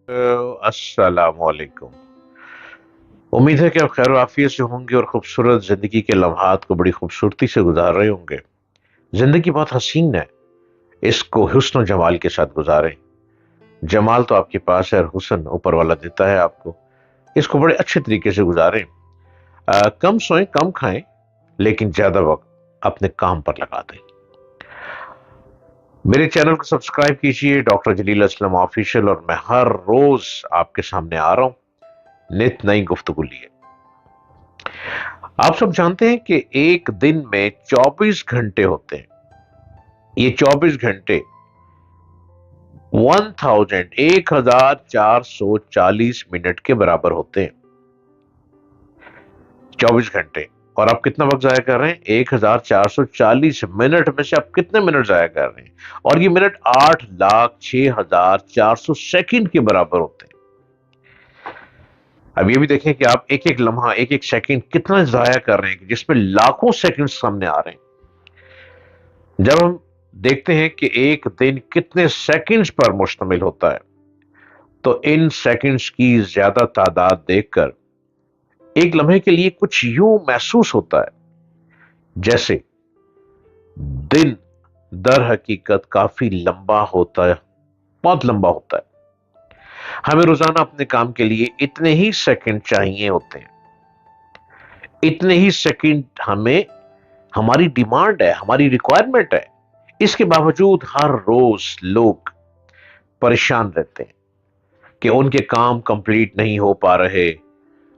अस्सलाम वालेकुम। उम्मीद है कि आप खैर आफियत से होंगे और खूबसूरत जिंदगी के लम्हात को बड़ी खूबसूरती से गुजार रहे होंगे। जिंदगी बहुत हसीन है, इसको हुस्न और जमाल के साथ गुजारें। जमाल तो आपके पास है और हुस्न ऊपर वाला देता है आपको, इसको बड़े अच्छे तरीके से गुजारें। कम सोएं, कम खाएं, लेकिन ज्यादा वक्त अपने काम पर लगा दें। मेरे चैनल को सब्सक्राइब कीजिए, डॉक्टर जलील असलम ऑफिशियल, और मैं हर रोज आपके सामने आ रहा हूं नित नई गुफ्तगू लिए। आप सब जानते हैं कि एक दिन में 24 घंटे होते हैं। ये 24 घंटे 1440 मिनट के बराबर होते हैं। 24 घंटे, और आप कितना वक्त जाया कर रहे हैं? 1440 मिनट में से आप कितने मिनट जाया कर रहे हैं? और ये मिनट 8,06,400 सेकंड के बराबर होते हैं। अब ये भी देखें कि आप एक एक लम्हा, एक एक सेकंड कितना जाया कर रहे हैं, जिसमें लाखों सेकंड सामने आ रहे हैं। जब हम देखते हैं कि एक दिन कितने सेकंड्स पर मुश्तमिल होता है, तो इन सेकंड्स की ज्यादा तादाद देखकर एक लम्हे के लिए कुछ यूं महसूस होता है जैसे दिन दर हकीकत काफी लंबा होता है, बहुत लंबा होता है। हमें रोजाना अपने काम के लिए इतने ही सेकंड चाहिए होते हैं, इतने ही सेकंड हमें, हमारी डिमांड है, हमारी रिक्वायरमेंट है। इसके बावजूद हर रोज लोग परेशान रहते हैं कि उनके काम कंप्लीट नहीं हो पा रहे।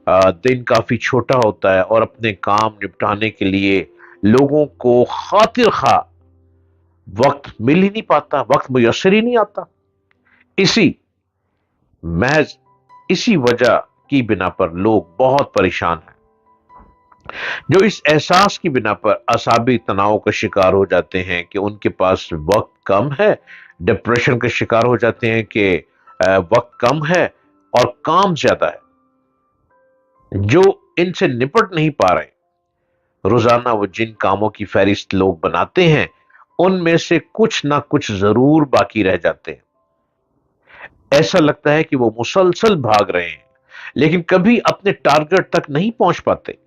दिन काफी छोटा होता है और अपने काम निपटाने के लिए लोगों को खातिर खा वक्त मिल ही नहीं पाता, वक्त मुयस्सर ही नहीं आता। इसी महज इसी वजह की बिना पर लोग बहुत परेशान हैं, जो इस एहसास की बिना पर असाबी तनाव का शिकार हो जाते हैं कि उनके पास वक्त कम है, डिप्रेशन का शिकार हो जाते हैं कि वक्त कम है और काम ज्यादा है। जो इनसे निपट नहीं पा रहे, रोजाना वो जिन कामों की फहरिस्त लोग बनाते हैं, उनमें से कुछ ना कुछ जरूर बाकी रह जाते हैं। ऐसा लगता है कि वो मुसलसल भाग रहे हैं, लेकिन कभी अपने टारगेट तक नहीं पहुंच पाते।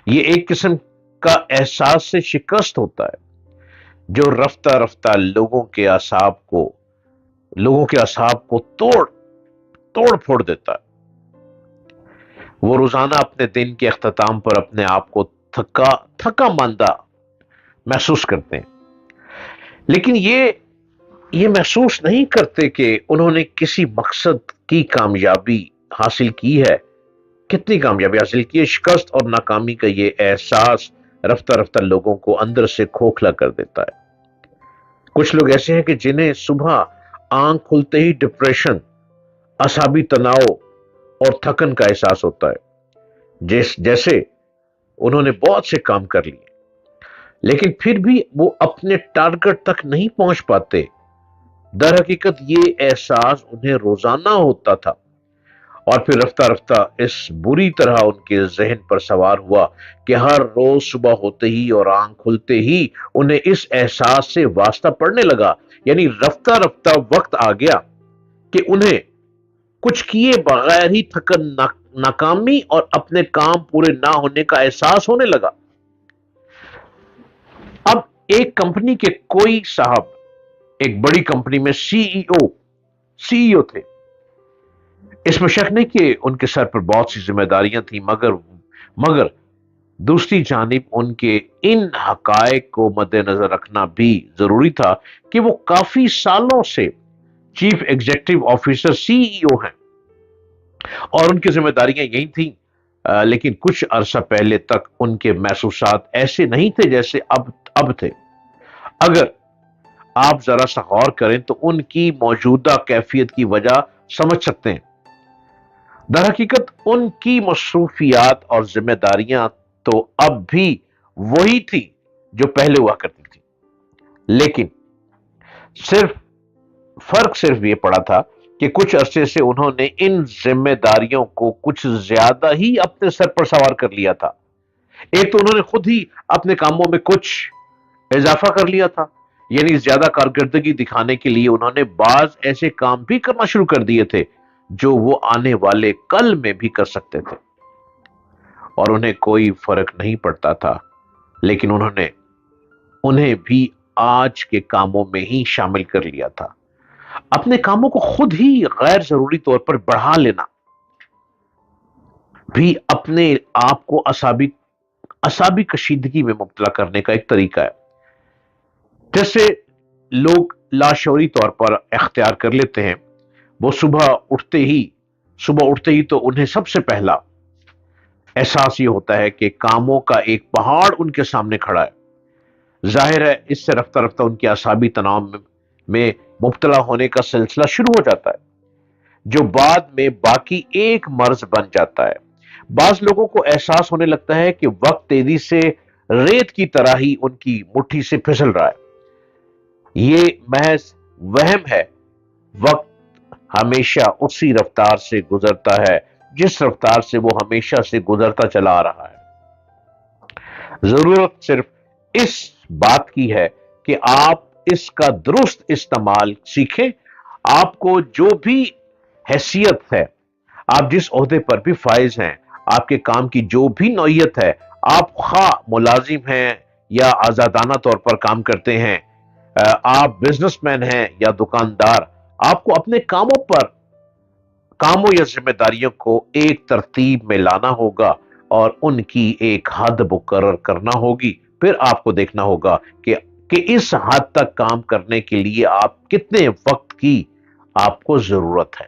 ये एक किस्म का एहसास से शिकस्त होता है, जो रफ्ता रफ्ता लोगों के असाब को तोड़ तोड़ फोड़ देता है। वो रोजाना अपने दिन के अख्ताम पर अपने आप को थका थका मांदा महसूस करते हैं, लेकिन ये महसूस नहीं करते कि उन्होंने किसी मकसद की कामयाबी हासिल की है। कितनी कामयाबी हासिल की है? शिकस्त और नाकामी का ये एहसास रफ्ता रफ्ता लोगों को अंदर से खोखला कर देता है। कुछ लोग ऐसे हैं कि जिन्हें सुबह आंख खुलते ही डिप्रेशन, असाबी तनाव और थकन का एहसास होता है, जैसे उन्होंने बहुत से काम कर लिए, लेकिन फिर भी वो अपने टारगेट तक नहीं पहुंच पाते। दर हकीकत ये एहसास उन्हें रोजाना होता था, और फिर रफ्ता रफ्ता इस बुरी तरह उनके जहन पर सवार हुआ कि हर रोज सुबह होते ही और आंख खुलते ही उन्हें इस एहसास से वास्ता पड़ने लगा। यानी रफ्ता रफ्ता वक्त आ गया कि उन्हें कुछ किए बगैर ही थकन, नाकामी और अपने काम पूरे ना होने का एहसास होने लगा। अब एक कंपनी के कोई साहब, एक बड़ी कंपनी में सीईओ थे। इसमें शक नहीं कि उनके सर पर बहुत सी जिम्मेदारियां थी, मगर दूसरी जानिब उनके इन हकायक को मद्देनजर रखना भी जरूरी था कि वो काफी सालों से चीफ एग्जीक्यूटिव ऑफिसर सीईओ हैं और उनकी जिम्मेदारियां यही थी। लेकिन कुछ अरसा पहले तक उनके महसूसात ऐसे नहीं थे जैसे अब थे। अगर आप जरा सा गौर करें तो उनकी मौजूदा कैफियत की वजह समझ सकते हैं। दर हकीकत उनकी मसरूफियात और जिम्मेदारियां तो अब भी वही थी जो पहले हुआ करती थी, लेकिन सिर्फ सिर्फ ये पड़ा था कि कुछ अरसे से उन्होंने इन जिम्मेदारियों को कुछ ज्यादा ही अपने सर पर सवार कर लिया था। एक तो उन्होंने खुद ही अपने कामों में कुछ इजाफा कर लिया था, یعنی زیادہ کارکردگی دکھانے کے لیے انہوں نے بعض ایسے کام بھی کرنا شروع کر دیے تھے جو وہ آنے والے کل میں بھی کر سکتے تھے، اور انہیں کوئی فرق نہیں پڑتا تھا، لیکن انہیں بھی آج کے کاموں میں ہی شامل کر لیا تھا۔ اپنے کاموں کو خود ہی غیر ضروری طور پر بڑھا لینا بھی اپنے آپ کو اعصابی کشیدگی میں مبتلا کرنے کا ایک طریقہ ہے۔ جیسے لوگ لاشعوری طور پر اختیار کر لیتے ہیں، وہ صبح اٹھتے ہی تو انہیں سب سے پہلا احساس یہ ہوتا ہے کہ کاموں کا ایک پہاڑ ان کے سامنے کھڑا ہے۔ ظاہر ہے اس سے رفتہ رفتہ ان کے اعصابی تناؤ میں مبتلا ہونے کا سلسلہ شروع ہو جاتا ہے، جو بعد میں باقی ایک مرض بن جاتا ہے۔ بعض لوگوں کو احساس ہونے لگتا ہے کہ وقت تیزی سے ریت کی طرح ہی ان کی مٹھی سے پھسل رہا ہے۔ یہ محض وہم ہے۔ وقت ہمیشہ اسی رفتار سے گزرتا ہے جس رفتار سے وہ ہمیشہ سے گزرتا چلا آ رہا ہے۔ ضرورت صرف اس بات کی ہے کہ آپ اس کا درست استعمال سیکھیں۔ آپ کو جو بھی حیثیت ہے، آپ جس عہدے پر بھی فائز ہیں، آپ کے کام کی جو بھی نوعیت ہے، آپ خواہ ملازم ہیں یا آزادانہ طور پر کام کرتے ہیں، آپ بزنس مین ہیں یا دکاندار، آپ کو اپنے کاموں یا ذمہ داریوں کو ایک ترتیب میں لانا ہوگا اور ان کی ایک حد مقرر کرنا ہوگی۔ پھر آپ کو دیکھنا ہوگا کہ اس حد تک کام کرنے کے لیے آپ کتنے وقت کی آپ کو ضرورت ہے۔